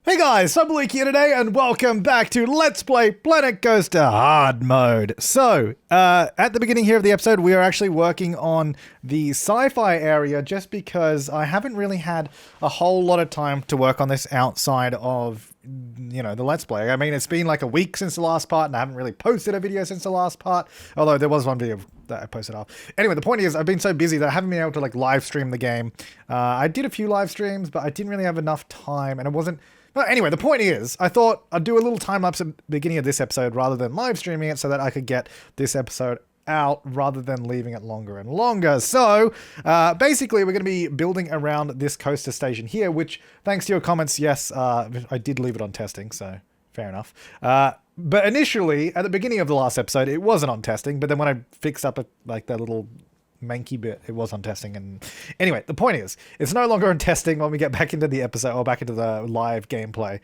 Hey guys, Flabaliki here today, and welcome back to Let's Play Planet Coaster Hard Mode. So, at the beginning here of the episode, we are actually working on the sci-fi area just because I haven't really had a whole lot of time to work on this outside of, you know, the Let's Play. I mean, it's been like a week since the last part, and I haven't really posted a video since the last part, although there was one video that I posted off. Anyway, the point is, I've been so busy that I haven't been able to, like, live stream the game. I did a few live streams, but I didn't really have enough time, and it wasn't... But anyway, the point is, I thought I'd do a little time-lapse at the beginning of this episode rather than live streaming it so that I could get this episode out rather than leaving it longer and longer. So, basically, we're going to be building around this coaster station here, which, thanks to your comments, yes, I did leave it on testing, so fair enough. But initially, at the beginning of the last episode, it wasn't on testing, but then when I fixed up, like, that little manky bit, it was on testing. And anyway, the point is, it's no longer on testing when we get back into the episode or back into the live gameplay.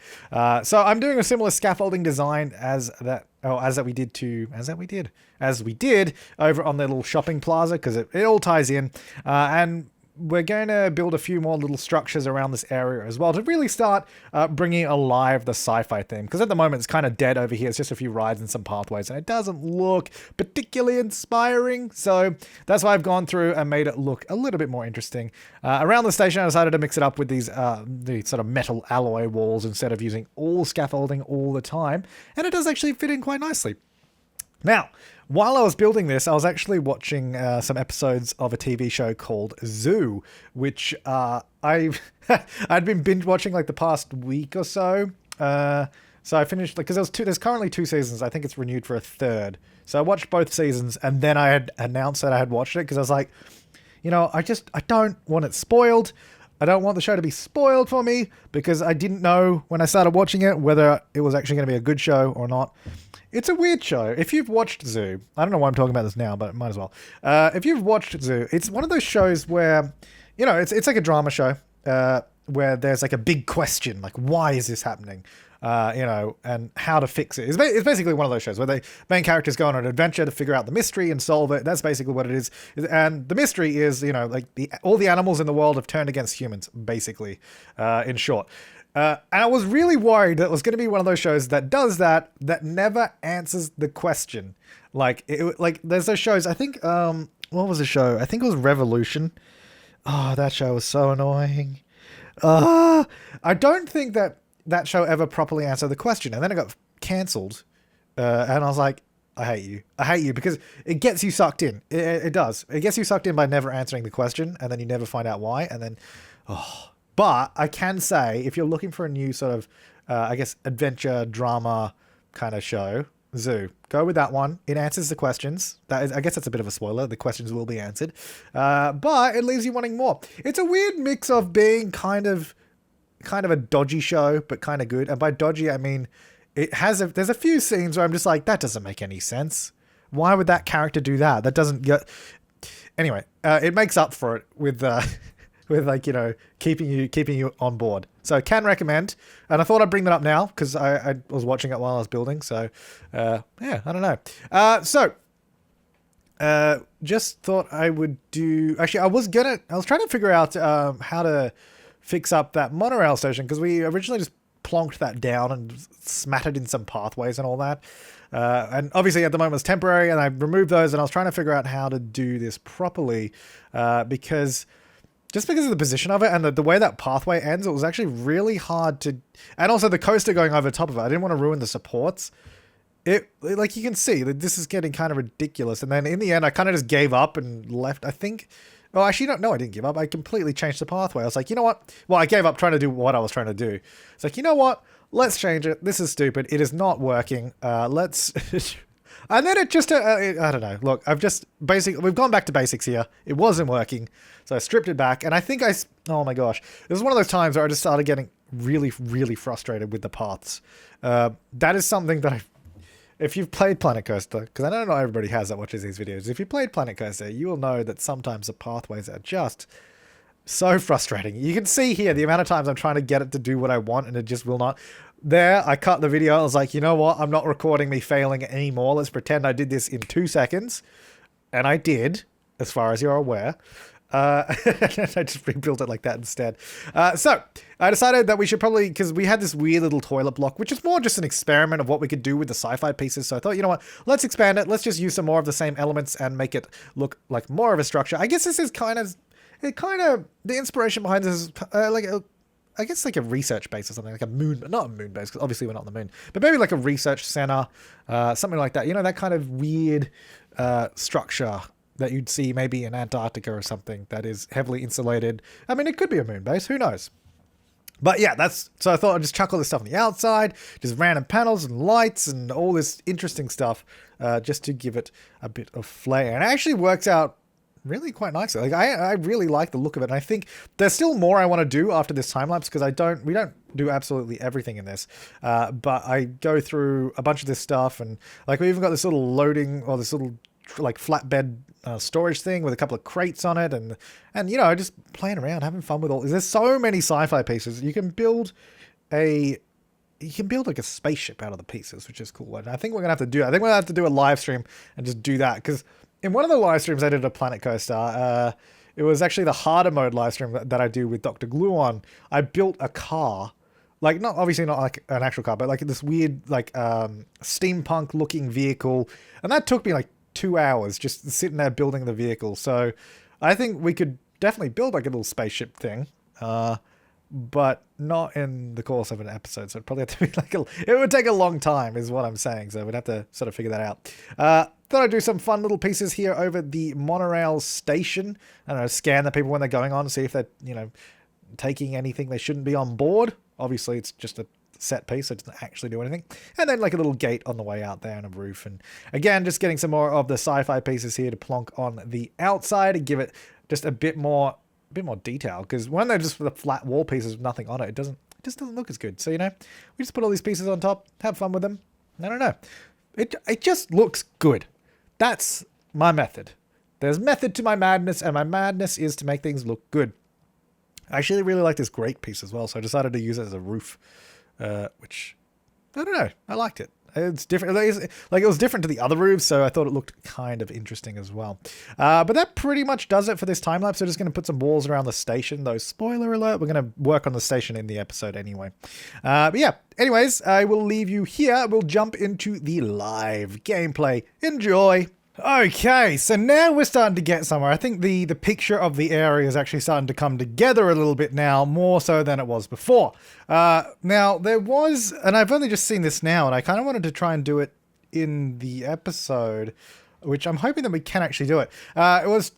So I'm doing a similar scaffolding design as we did over on the little shopping plaza, because it all ties in. And we're going to build a few more little structures around this area as well to really start bringing alive the sci-fi theme. Because at the moment it's kind of dead over here. It's just a few rides and some pathways, and it doesn't look particularly inspiring. So that's why I've gone through and made it look a little bit more interesting. Around the station, I decided to mix it up with these the sort of metal alloy walls instead of using all scaffolding all the time. And it does actually fit in quite nicely. Now, while I was building this, I was actually watching some episodes of a TV show called Zoo, which I'd been binge watching like the past week or so. So I finished, like, because there's currently 2 seasons. I think it's renewed for a third. So I watched both seasons, and then I had announced that I had watched it because I was like, you know, I don't want it spoiled. I don't want the show to be spoiled for me because I didn't know when I started watching it whether it was actually going to be a good show or not. It's a weird show. If you've watched Zoo, I don't know why I'm talking about this now, but might as well. If you've watched Zoo, it's one of those shows where, you know, it's like a drama show where there's like a big question, like, why is this happening? You know, and how to fix it. It's basically one of those shows where the main characters go on an adventure to figure out the mystery and solve it. That's basically what it is. And the mystery is, you know, like all the animals in the world have turned against humans, basically, in short. And I was really worried that it was going to be one of those shows that does that never answers the question. Like, there's those shows, I think, what was the show? I think it was Revolution. Oh, that show was so annoying. I don't think that show ever properly answered the question. And then it got cancelled. And I was like, I hate you. I hate you because it gets you sucked in. It does. It gets you sucked in by never answering the question, and then you never find out why. And then, But I can say, if you're looking for a new sort of, I guess, adventure drama kind of show, Zoo, go with that one. It answers the questions. I guess that's a bit of a spoiler. The questions will be answered. But it leaves you wanting more. It's a weird mix of being kind of a dodgy show, but kind of good. And by dodgy, I mean, there's a few scenes where I'm just like, that doesn't make any sense. Why would that character do that? That doesn't get... Anyway, it makes up for it with like, you know, keeping you on board. So can recommend. And I thought I'd bring that up now because I was watching it while I was building. So, yeah, I don't know. Just thought I would do... Actually, I was trying to figure out how to fix up that monorail station because we originally just plonked that down and smattered in some pathways and all that. And obviously at the moment it's temporary, and I removed those, and I was trying to figure out how to do this properly because of the position of it and the way that pathway ends, it was actually really hard to... And also the coaster going over top of it. I didn't want to ruin the supports. Like you can see, that this is getting kind of ridiculous. And then in the end, I kind of just gave up and left, I think... Oh, actually, no, I didn't give up. I completely changed the pathway. I was like, you know what? Well, I gave up trying to do what I was trying to do. It's like, you know what? Let's change it. This is stupid. It is not working. Let's... And then it just... I don't know. Look, we've gone back to basics here. It wasn't working. So I stripped it back. And I think oh my gosh. This is one of those times where I just started getting really, really frustrated with the paths. That is something that if you've played Planet Coaster, because I don't know everybody has that watches these videos. If you played Planet Coaster, you will know that sometimes the pathways are just so frustrating. You can see here the amount of times I'm trying to get it to do what I want and it just will not. There, I cut the video. I was like, you know what? I'm not recording me failing anymore. Let's pretend I did this in 2 seconds. And I did, as far as you're aware. I just rebuilt it like that instead. So I decided that we should probably, because we had this weird little toilet block, which is more just an experiment of what we could do with the sci-fi pieces. So I thought, you know what, let's expand it. Let's just use some more of the same elements and make it look like more of a structure. I guess this is the inspiration behind this is I guess like a research base or something, like a moon, not a moon base, because obviously we're not on the moon, but maybe like a research center, something like that. You know, that kind of weird structure that you'd see maybe in Antarctica or something that is heavily insulated. I mean, it could be a moon base, who knows? But yeah, so I thought I'd just chuck all this stuff on the outside, just random panels and lights and all this interesting stuff, just to give it a bit of flair. And it actually works out really quite nicely. Like I really like the look of it. And I think there's still more I want to do after this time lapse, because we don't do absolutely everything in this. But I go through a bunch of this stuff, and like we even got this little loading, or this little like flatbed storage thing with a couple of crates on it, and you know, just playing around, having fun with all. There's so many sci-fi pieces. You can build like a spaceship out of the pieces, which is cool. And I think we're gonna have to do. I think we're gonna have to do a live stream and just do that, because in one of the live streams I did a Planet Coaster, it was actually the harder mode live stream that I do with Dr. Gluon. I built a car, like obviously not like an actual car, but like this weird like steampunk looking vehicle, and that took me like 2 hours just sitting there building the vehicle. So I think we could definitely build like a little spaceship thing, but not in the course of an episode. So it'd probably have to be like it would take a long time is what I'm saying. So we'd have to sort of figure that out. Thought I'd do some fun little pieces here over the monorail station. I don't know, scan the people when they're going on, see if they're, you know, taking anything they shouldn't be on board. Obviously it's just a set piece, so it doesn't actually do anything. And then like a little gate on the way out there and a roof. And again, just getting some more of the sci-fi pieces here to plonk on the outside and give it just a bit more detail, because when they're just the flat wall pieces with nothing on it, it just doesn't look as good. So, you know, we just put all these pieces on top, have fun with them. I don't know, it just looks good. That's my method. There's method to my madness, and my madness is to make things look good. I actually really like this grate piece as well, so I decided to use it as a roof, which, I don't know, I liked it. It's different, like it was different to the other roofs, so I thought it looked kind of interesting as well. But that pretty much does it for this time lapse. We're just going to put some walls around the station, though spoiler alert, we're going to work on the station in the episode anyway. But yeah, anyways, I will leave you here. We'll jump into the live gameplay. Enjoy! Okay, so now we're starting to get somewhere. I think the picture of the area is actually starting to come together a little bit now, more so than it was before. Now, there was, and I've only just seen this now, and I kind of wanted to try and do it in the episode, which I'm hoping that we can actually do it.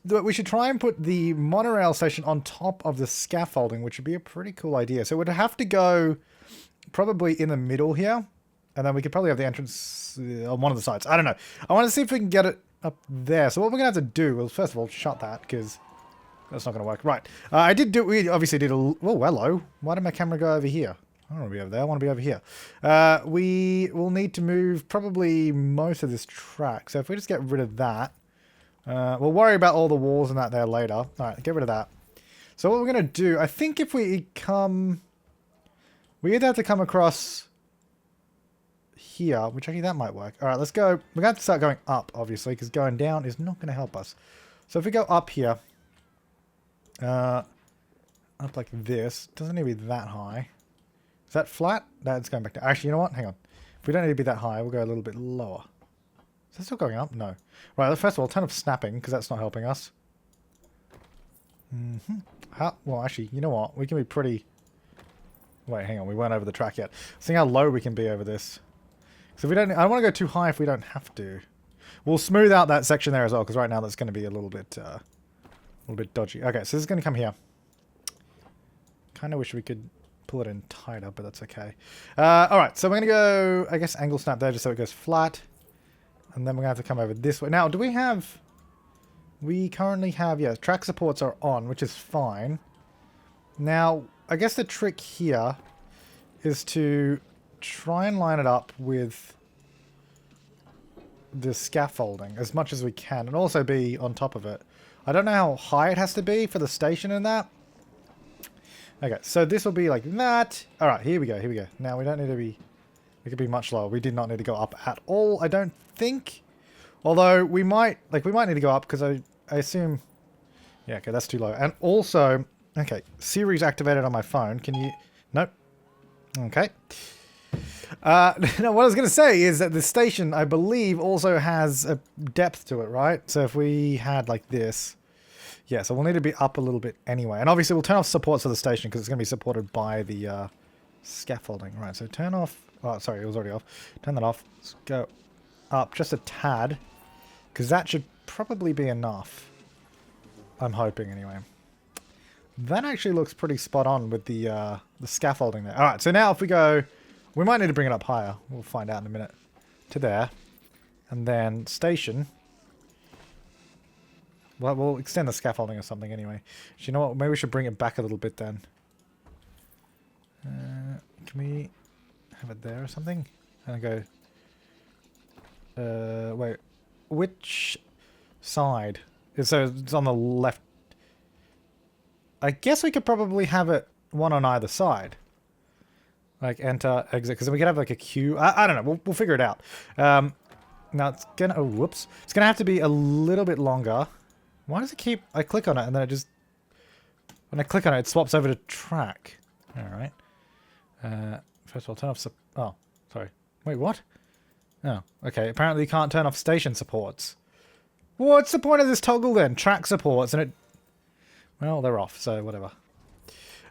We should try and put the monorail station on top of the scaffolding, which would be a pretty cool idea. So it would have to go probably in the middle here, and then we could probably have the entrance on one of the sides. I don't know. I want to see if we can get it up there. So what we're going to have to do, well, first of all, shut that, because that's not going to work. Right. We obviously did oh, hello. Why did my camera go over here? I don't want to be over there. I want to be over here. We will need to move probably most of this track. So if we just get rid of that, we'll worry about all the walls and that there later. All right, get rid of that. So what we're going to do, I think if we either have to come across here, which actually that might work. All right, let's go. We're going to have to start going up, obviously, because going down is not going to help us. So if we go up here, up like this, doesn't need to be that high. Is that flat? That's going back down. Actually, you know what? Hang on. If we don't need to be that high, we'll go a little bit lower. Is that still going up? No. Right, first of all, turn off snapping, because that's not helping us. Well, actually, you know what? We can be pretty... Wait, hang on. We weren't over the track yet. See how low we can be over this. So if we don't... I don't want to go too high if we don't have to. We'll smooth out that section there as well, because right now that's going to be a little bit dodgy. Okay, so this is going to come here. Kind of wish we could pull it in tighter, but that's okay. Alright, so we're going to go, I guess, angle snap there just so it goes flat. And then we're going to have to come over this way. Now, do we have... We currently have... Yeah, track supports are on, which is fine. Now, I guess the trick here is to try and line it up with the scaffolding as much as we can, and also be on top of it. I don't know how high it has to be for the station and that. Okay, so this will be like that. Alright, here we go, here we go. Now we don't need to be... It could be much lower. We did not need to go up at all, I don't think. Although we might need to go up, because I assume Yeah, okay, that's too low. And also, okay, Siri's activated on my phone. Can you... Nope. Okay. No, what I was going to say is that the station, I believe, also has a depth to it, right? So if we had like this... Yeah, so we'll need to be up a little bit anyway. And obviously we'll turn off supports for the station because it's going to be supported by the scaffolding. Right, so turn off... Oh, sorry, it was already off. Turn that off. Let's go up just a tad. Because that should probably be enough. I'm hoping anyway. That actually looks pretty spot on with the scaffolding there. Alright, so now if we go... We might need to bring it up higher. We'll find out in a minute. To there. And then station... Well, we'll extend the scaffolding or something anyway. So you know what? Maybe we should bring it back a little bit then. Can we have it there or something? And go... wait. Which side? So it's on the left. I guess we could probably have it one on either side. Like enter, exit. Because we could have like a queue. I don't know. We'll figure it out. Now it's going to... Oh, whoops. It's going to have to be a little bit longer. Why does it keep... I click on it and then it just... When I click on it, it swaps over to track. Alright. First of all, turn off... Oh, sorry. Wait, what? Oh, okay. Apparently you can't turn off station supports. What's the point of this toggle then? Track supports and it... Well, they're off, so whatever.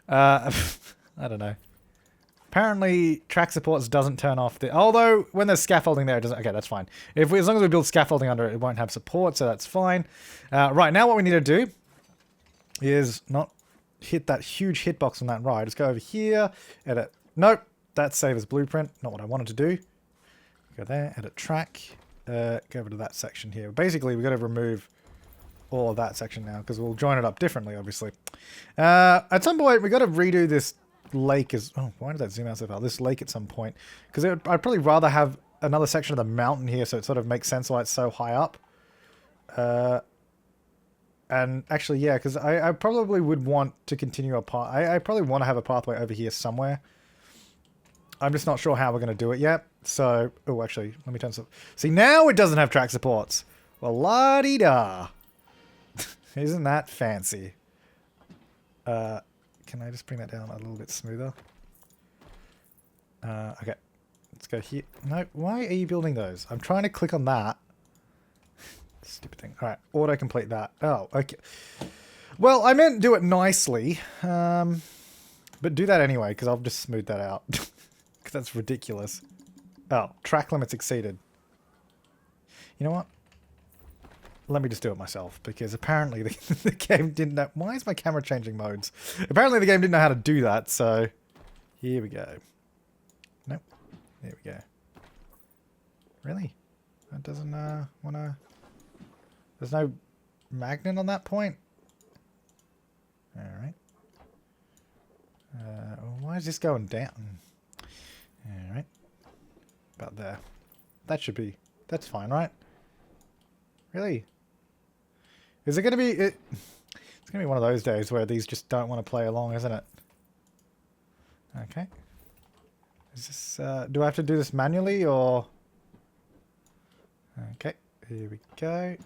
I don't know. Apparently, track supports doesn't turn off the... Although, when there's scaffolding there, it doesn't... Okay, that's fine. As long as we build scaffolding under it, it won't have support, so that's fine. Right, now what we need to do is not hit that huge hitbox on that ride. Just go over here, edit... Nope, that's save as blueprint. Not what I wanted to do. Go there, edit track. Go over to that section here. Basically, we've got to remove all of that section now, because we'll join it up differently, obviously. At some point, we've got to redo this lake is... Oh, why did that zoom out so far? This lake at some point. Because I'd probably rather have another section of the mountain here so it sort of makes sense why it's so high up. And actually, yeah, because I probably would want to continue a path. I probably want to have a pathway over here somewhere. I'm just not sure how we're going to do it yet. So... Oh, actually, let me turn some... See, now it doesn't have track supports. Well, la-dee-da. Isn't that fancy? Can I just bring that down a little bit smoother? Okay. Let's go here. No, why are you building those? I'm trying to click on that. Stupid thing. Alright, auto-complete that. Oh, okay. Well, I meant do it nicely. But do that anyway, because I'll just smooth that out. Because that's ridiculous. Oh, track limits exceeded. You know what? Let me just do it myself, because apparently the game didn't know... Why is my camera changing modes? Apparently the game didn't know how to do that, so... Here we go. Nope. There we go. Really? That doesn't want to... There's no magnet on that point? Alright. Why is this going down? Alright. About there. That should be... That's fine, right? Really? Is it going to be... It's going to be one of those days where these just don't want to play along, isn't it? Okay. Is this... do I have to do this manually, or... Okay. Here we go.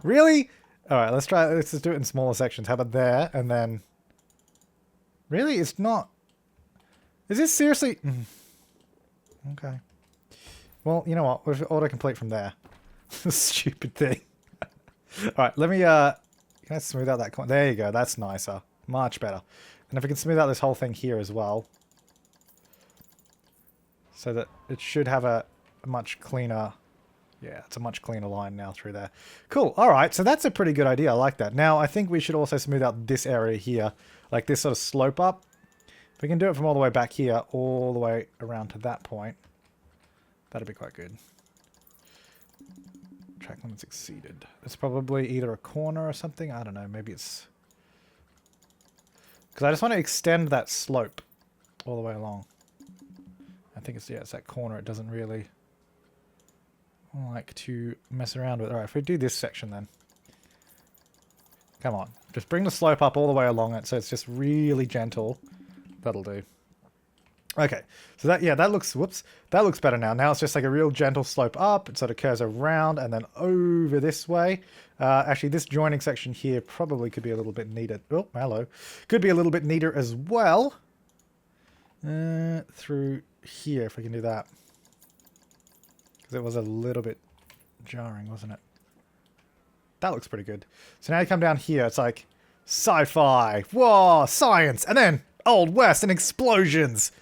Really? Alright, let's try... Let's just do it in smaller sections. How about there, and then... Really? It's not... Is this seriously... Okay. Well, you know what? We'll auto-complete from there. Stupid thing. Alright, let me, can I smooth out that corner? There you go, that's nicer. Much better. And if we can smooth out this whole thing here as well. So that it should have a much cleaner... Yeah, it's a much cleaner line now through there. Cool, alright, so that's a pretty good idea, I like that. Now, I think we should also smooth out this area here. Like this sort of slope up. If we can do it from all the way back here, all the way around to that point. That'd be quite good. Track limits exceeded. It's probably either a corner or something. I don't know. Maybe it's... Because I just want to extend that slope all the way along. I think it's, yeah, it's that corner. It doesn't really like to mess around with. Alright, if we do this section then. Come on. Just bring the slope up all the way along it so it's just really gentle. That'll do. Okay, so that, yeah, that looks, whoops, that looks better now. Now it's just like a real gentle slope up. It sort of curves around and then over this way. Actually, this joining section here probably could be a little bit neater. Oh, hello. Could be a little bit neater as well. Through here, if we can do that. Because it was a little bit jarring, wasn't it? That looks pretty good. So now you come down here, it's like sci-fi, whoa, science, and then Old West and explosions.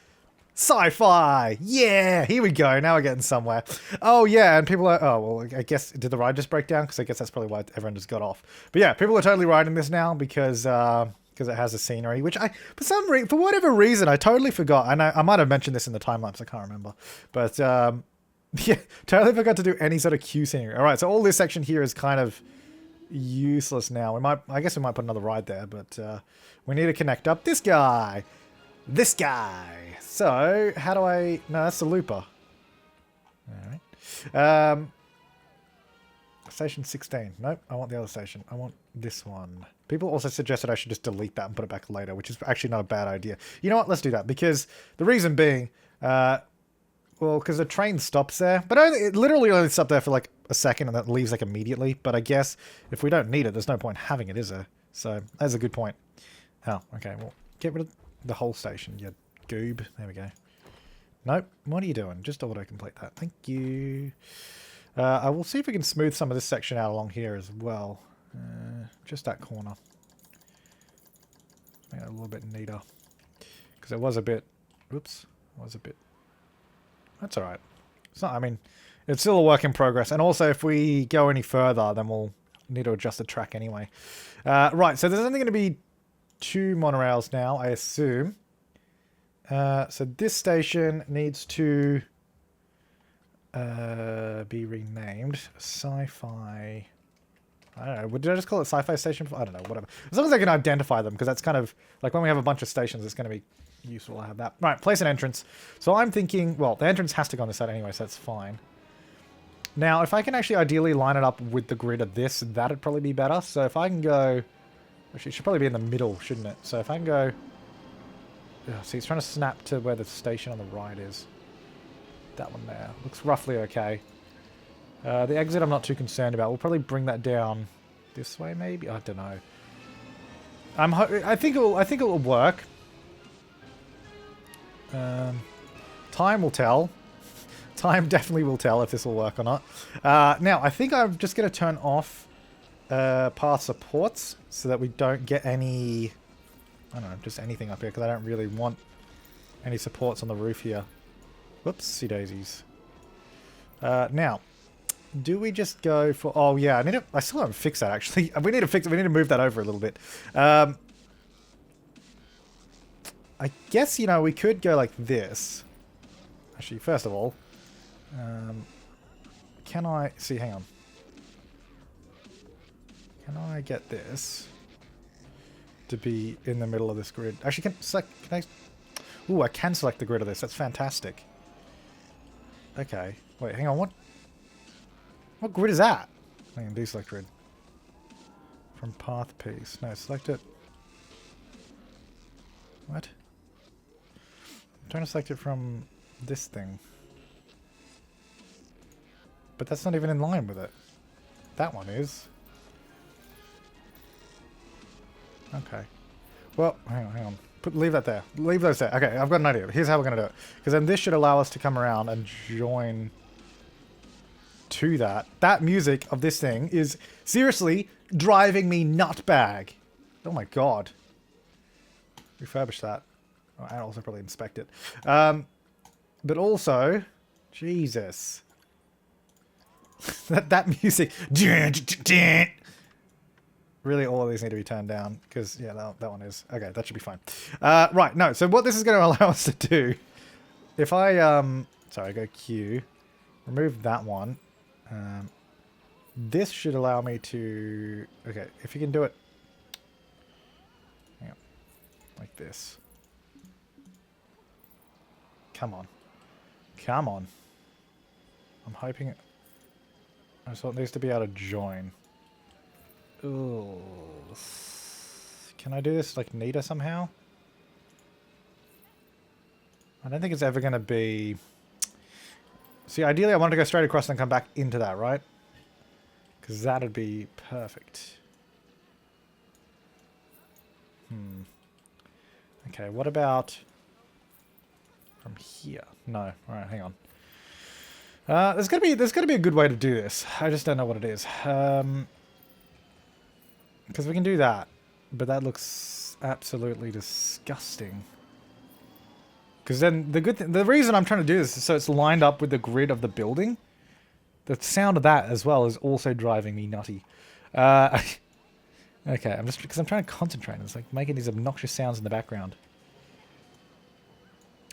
Sci-fi! Yeah! Here we go. Now we're getting somewhere. Oh, yeah, and people are... Oh, well, I guess... Did the ride just break down? Because I guess that's probably why everyone just got off. But yeah, people are totally riding this now because it has a scenery, which I... For whatever reason, I totally forgot. And I might have mentioned this in the time-lapse. I can't remember. But, yeah, totally forgot to do any sort of queue scenery. All right, so all this section here is kind of useless now. I guess we might put another ride there, but we need to connect up this guy. This guy. So, how do I... No, that's the looper. Alright. Station 16. Nope, I want the other station. I want this one. People also suggested I should just delete that and put it back later, which is actually not a bad idea. You know what? Let's do that. Because the reason being... well, because the train stops there. But it literally only stopped there for like a second and then leaves like immediately. But I guess if we don't need it, there's no point having it, is there? So, that's a good point. Oh, okay. Well, get rid of the whole station, you goob. There we go. Nope. What are you doing? Just auto-complete that. Thank you. I will see if we can smooth some of this section out along here as well. Just that corner. Make it a little bit neater. Because it was a bit... Whoops. It was a bit... That's alright. It's not... I mean, it's still a work in progress. And also, if we go any further, then we'll need to adjust the track anyway. Right, so there's only going to be 2 monorails now, I assume. So this station needs to be renamed Sci-Fi. I don't know. Did I just call it Sci-Fi Station? I don't know. Whatever. As long as I can identify them, because that's kind of like when we have a bunch of stations, it's going to be useful to have that. Right, place an entrance. So I'm thinking, well, the entrance has to go on this side anyway, so that's fine. Now, if I can actually ideally line it up with the grid of this, that'd probably be better. So if I can go... Actually, it should probably be in the middle, shouldn't it? So if I can go... Ugh, see, it's trying to snap to where the station on the right is. That one there. Looks roughly okay. The exit I'm not too concerned about. We'll probably bring that down this way, maybe? I don't know. I think it'll work. Time will tell. Time definitely will tell if this will work or not. Now, I think I'm just going to turn off path supports so that we don't get any... I don't know, just anything up here, because I don't really want any supports on the roof here. Whoopsie daisies. Now, do we just go for... Oh, yeah, I still haven't fixed that, actually. We need to fix it. We need to move that over a little bit. I guess, you know, we could go like this. Actually, first of all, can I... See, hang on. Can I get this to be in the middle of this grid? Actually, can I... Ooh, I can select the grid of this. That's fantastic. Okay. Wait, hang on. What grid is that? I can deselect grid. From path piece. No, select it. What? I'm trying to select it from this thing. But that's not even in line with it. That one is. Okay. Well, hang on. Leave that there. Leave those there. Okay, I've got an idea. Here's how we're going to do it. Because then this should allow us to come around and join to that. That music of this thing is seriously driving me nutbag. Oh my god. Refurbish that. Oh, and also probably inspect it. But also, Jesus. that music. Really, all of these need to be turned down, because, yeah, that one is. Okay, that should be fine. Right, no, so what this is going to allow us to do, if I, sorry, go Q, remove that one, this should allow me to, okay, if you can do it, hang on, like this. Come on. Come on. I'm hoping, I just want these to be able to join. Ooh. Can I do this like neater somehow? I don't think it's ever going to be... See, ideally I wanted to go straight across and come back into that, right? Because that'd be perfect. Okay, what about from here? No. Alright, hang on. There's gotta be a good way to do this. I just don't know what it is. Because we can do that, but that looks absolutely disgusting. Because then the reason I'm trying to do this is so it's lined up with the grid of the building. The sound of that as well is also driving me nutty. Okay, because I'm trying to concentrate. It's like making these obnoxious sounds in the background.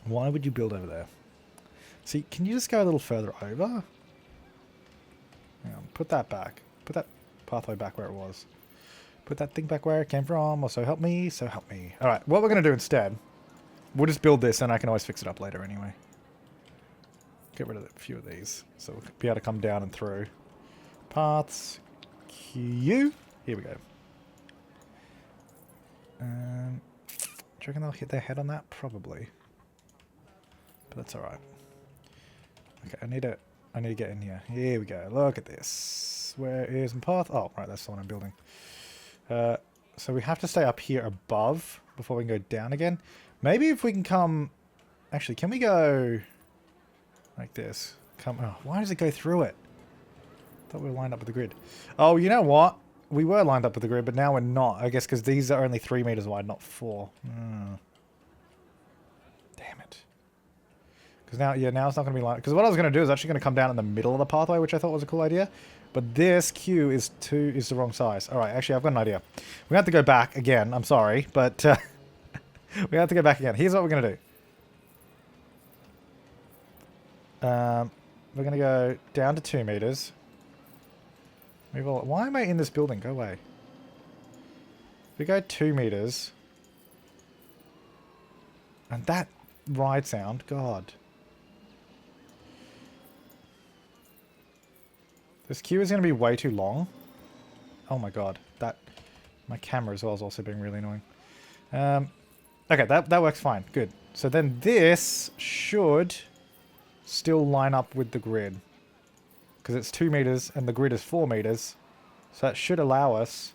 Why would you build over there? See, can you just go a little further over? Hang on, put that back. Put that pathway back where it was. Put that thing back where it came from. Or so help me, so help me. Alright, what we're going to do instead, we'll just build this and I can always fix it up later anyway. Get rid of a few of these. So we'll be able to come down and through. Paths. Q. Here we go. Do you reckon they'll hit their head on that? Probably. But that's alright. Okay, I need to get in here. Here we go. Look at this. Where is my path? Oh, right, that's the one I'm building. So we have to stay up here above before we can go down again. Maybe if we can come... Actually, can we go like this? Come... Oh, why does it go through it? I thought we were lined up with the grid. Oh, you know what? We were lined up with the grid, but now we're not. I guess because these are only 3 meters wide, not 4. Damn it. Because now, yeah, now it's not going to be lined... Because what I was going to do is actually going to come down in the middle of the pathway, which I thought was a cool idea. But this queue is the wrong size. Alright, actually, I've got an idea. We have to go back again. I'm sorry, but... we have to go back again. Here's what we're going to do. We're going to go down to 2 meters. Why am I in this building? Go away. We go 2 meters. And that ride sound, God. This queue is going to be way too long. Oh my God. My camera as well is also being really annoying. Okay, that works fine. Good. So then this should still line up with the grid. Because it's 2 meters and the grid is 4 meters. So that should allow us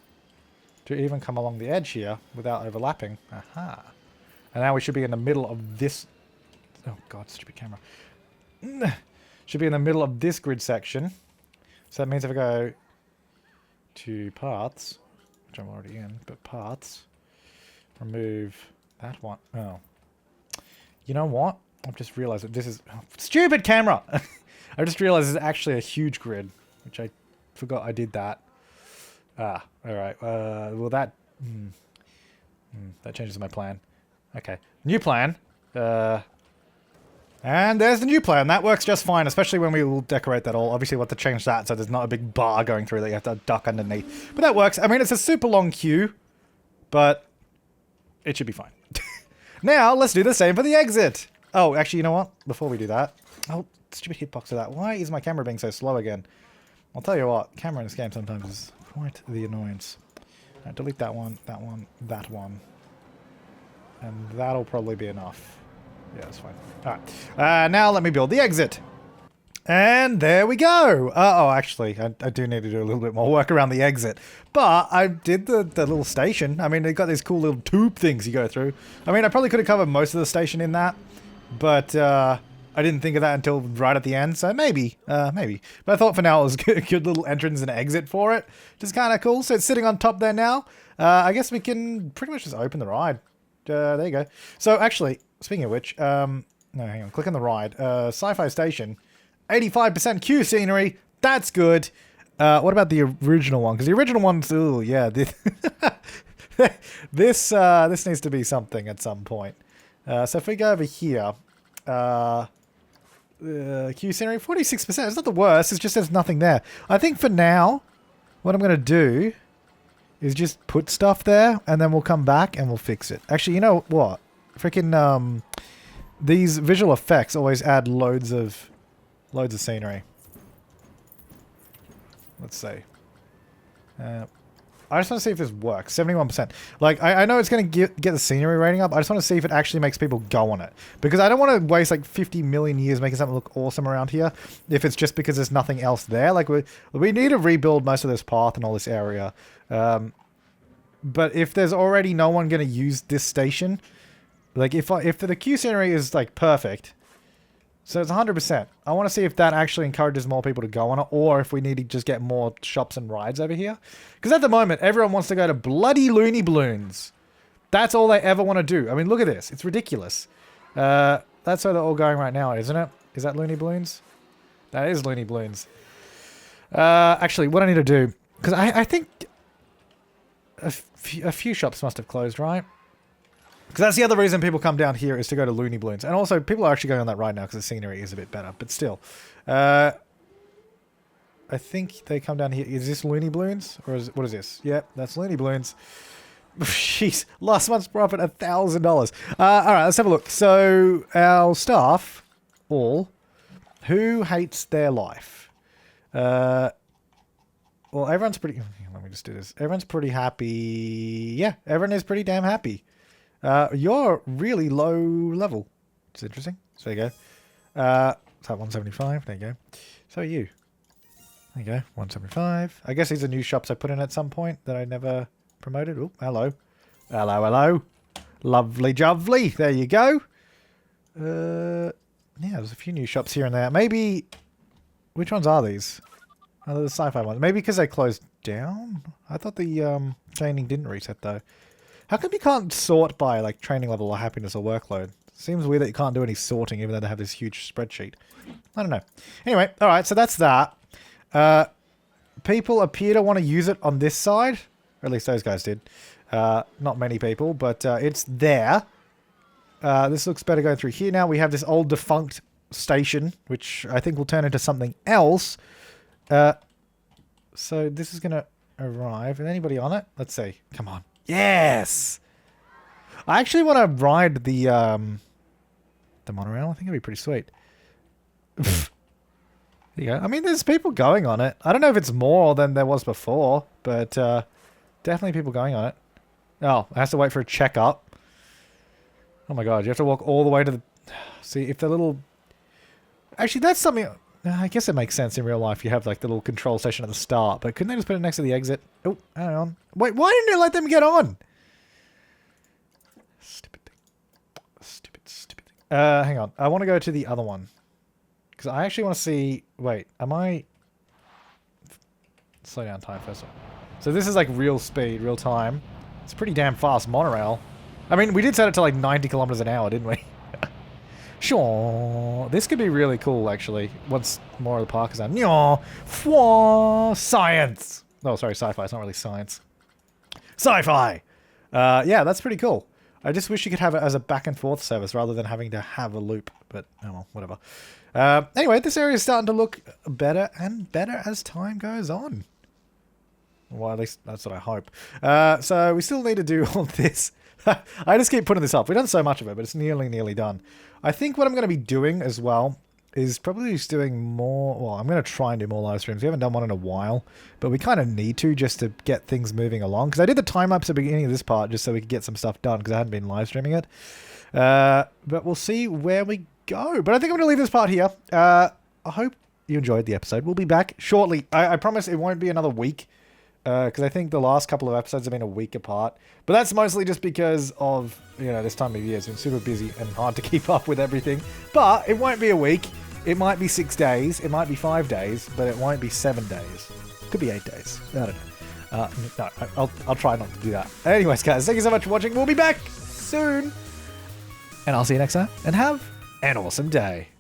to even come along the edge here without overlapping. Aha. And now we should be in the middle of this... Oh God, stupid camera. Should be in the middle of this grid section. So that means if I go to paths, which I'm already in, but paths, remove that one. Oh. You know what? I've just realized that this is... Oh, stupid camera! I just realized it's actually a huge grid, which I forgot I did that. Ah, alright. Well, that... that changes my plan. Okay. New plan. And there's the new plan. That works just fine, especially when we will decorate that all. Obviously, we'll have to change that so there's not a big bar going through that you have to duck underneath. But that works. I mean, it's a super long queue, but it should be fine. Now, let's do the same for the exit. Oh, actually, you know what? Before we do that... Oh, stupid hitbox of that. Why is my camera being so slow again? I'll tell you what. Camera in this game sometimes is quite the annoyance. Right, delete that one, that one, that one. And that'll probably be enough. Yeah, that's fine. Alright. Now let me build the exit. And there we go. Oh, actually, I do need to do a little bit more work around the exit. But I did the little station. I mean, they've got these cool little tube things you go through. I mean, I probably could have covered most of the station in that. But I didn't think of that until right at the end. So maybe. Maybe. But I thought for now it was a good little entrance and exit for it. Which is kind of cool. So it's sitting on top there now. I guess we can pretty much just open the ride. There you go. So actually... Speaking of which, no, hang on. Click on the ride. Sci-Fi Station. 85% queue scenery. That's good. What about the original one? Because the original one's... Ooh, yeah. This needs to be something at some point. So if we go over here... queue scenery, 46%. It's not the worst. It's just there's nothing there. I think for now, what I'm going to do is just put stuff there, and then we'll come back and we'll fix it. Actually, you know what? Freaking, these visual effects always add loads of scenery. Let's see. I just want to see if this works. 71%. Like, I know it's going to get the scenery rating up. I just want to see if it actually makes people go on it. Because I don't want to waste like 50 million years making something look awesome around here if it's just because there's nothing else there. Like, we need to rebuild most of this path and all this area. But if there's already no one going to use this station, like if the queue scenery is like perfect, so it's 100%. I want to see if that actually encourages more people to go on it, or if we need to just get more shops and rides over here. Because at the moment, everyone wants to go to bloody Looney Balloons. That's all they ever want to do. I mean, look at this. It's ridiculous. That's where they're all going right now, isn't it? Is that Looney Balloons? That is Looney Balloons. Actually, what I need to do, because I think a few shops must have closed, right? Because that's the other reason people come down here is to go to Looney Balloons. And also, people are actually going on that ride now because the scenery is a bit better. But still. I think they come down here. Is this Looney Balloons? Or what is this? Yep, that's Looney Balloons. Jeez. Last month's profit, $1,000. Alright, let's have a look. So, our staff, all, who hates their life? Well, everyone's pretty... Let me just do this. Everyone's pretty happy. Yeah, everyone is pretty damn happy. You're really low level. It's interesting. So there you go. It's at 175. There you go. So are you. There you go. 175. I guess these are new shops I put in at some point that I never promoted. Oh, hello. Hello, hello. Lovely jovely. There you go. Yeah, there's a few new shops here and there. Maybe... Which ones are these? Oh, they're the Sci-Fi ones. Maybe because they closed down? I thought the training didn't reset though. How come you can't sort by like training level or happiness or workload? Seems weird that you can't do any sorting even though they have this huge spreadsheet. I don't know. Anyway, alright, so that's that. People appear to want to use it on this side. Or at least those guys did. Not many people, but it's there. This looks better going through here now. We have this old defunct station, which I think will turn into something else. So this is going to arrive. Is anybody on it? Let's see. Come on. Yes! I actually want to ride the monorail. I think it'd be pretty sweet. There you go. I mean, there's people going on it. I don't know if it's more than there was before, but definitely people going on it. Oh, I have to wait for a checkup. Oh my god, you have to walk all the way to the... See, if the little... Actually, that's something... I guess it makes sense in real life. You have like the little control station at the start, but couldn't they just put it next to the exit? Oh, hang on. Wait, why didn't they let them get on? Stupid thing. Stupid thing. Hang on. I want to go to the other one. Because I actually want to see... Wait, am I... Slow down time first. So this is like real speed, real time. It's a pretty damn fast monorail. I mean, we did set it to like 90 kilometers an hour, didn't we? Sure. This could be really cool, actually. Once more of the park is done. Science! Oh, sorry, sci-fi. It's not really science. Sci-fi! Yeah, that's pretty cool. I just wish you could have it as a back and forth service rather than having to have a loop. But, oh well, whatever. Anyway, this area is starting to look better and better as time goes on. Well, at least that's what I hope. So we still need to do all this. I just keep putting this up. We've done so much of it, but it's nearly done. I think what I'm going to be doing as well is probably just doing more... Well, I'm going to try and do more live streams. We haven't done one in a while, but we kind of need to just to get things moving along. Because I did the time-lapse at the beginning of this part just so we could get some stuff done because I hadn't been live streaming it. But we'll see where we go. But I think I'm going to leave this part here. I hope you enjoyed the episode. We'll be back shortly. I promise it won't be another week. Because I think the last couple of episodes have been a week apart. But that's mostly just because of, you know, this time of year. It's been super busy and hard to keep up with everything. But it won't be a week. It might be 6 days. It might be 5 days. But it won't be 7 days. Could be 8 days. I don't know. No, I'll try not to do that. Anyways, guys, thank you so much for watching. We'll be back soon. And I'll see you next time. And have an awesome day.